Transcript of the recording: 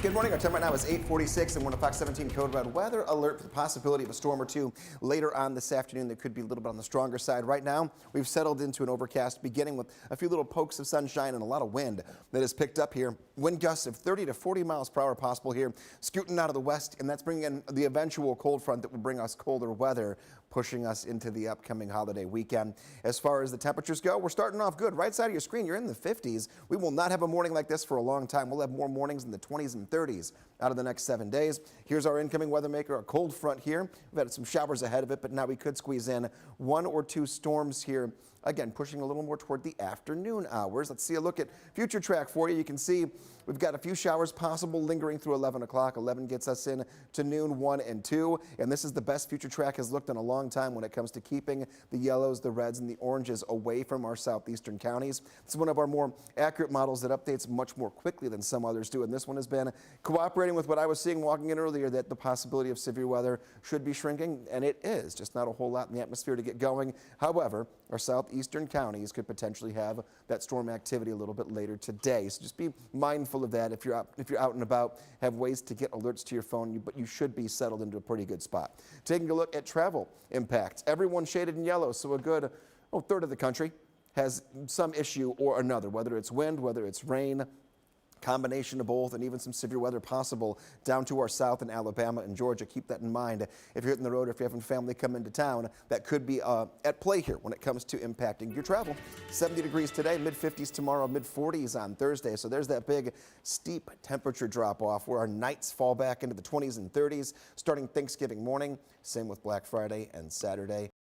Good morning. Our time right now is 8:46 and we're in a Fox 17 code red weather alert for the possibility of a storm or two later on this afternoon. That could be a little bit on the stronger side. Right now, we've settled into an overcast beginning with a few little pokes of sunshine and a lot of wind that has picked up here. Wind gusts of 30 to 40 miles per hour possible here, scooting out of the west, and that's bringing in the eventual cold front that will bring us colder weather, pushing us into the upcoming holiday weekend. As far as the temperatures go, we're starting off good. Right side of your screen, you're in the 50s. We will not have a morning like this for a long time. We'll have more mornings in the 20s and 30s out of the next 7 days. Here's our incoming weather maker, a cold front here. We've had some showers ahead of it, but now we could squeeze in 1 or 2 storms here. Again, pushing a little more toward the afternoon hours. Let's see a look at future track for you. You can see we've got a few showers possible lingering through 11 o'clock. 11 gets us in to noon, 1 and 2. And this is the best future track has looked in a long time when it comes to keeping the yellows, the reds, and the oranges away from our southeastern counties. It's one of our more accurate models that updates much more quickly than some others do. And this one has been cooperating with what I was seeing walking in earlier, that the possibility of severe weather should be shrinking. And it is, just not a whole lot in the atmosphere to get going. However, our southeastern counties could potentially have that storm activity a little bit later today. So just be mindful of that. If you're out and about, have ways to get alerts to your phone, but you should be settled into a pretty good spot. Taking a look at travel impacts. Everyone shaded in yellow, so a good third of the country has some issue or another, whether it's wind, whether it's rain, combination of both, and even some severe weather possible down to our south in Alabama and Georgia. Keep that in mind if you're hitting the road or if you're having family come into town. That could be at play here when it comes to impacting your travel. 70 degrees today, mid-50s tomorrow, mid-40s on Thursday. So there's that big steep temperature drop off where our nights fall back into the 20s and 30s starting Thanksgiving morning. Same with Black Friday and Saturday.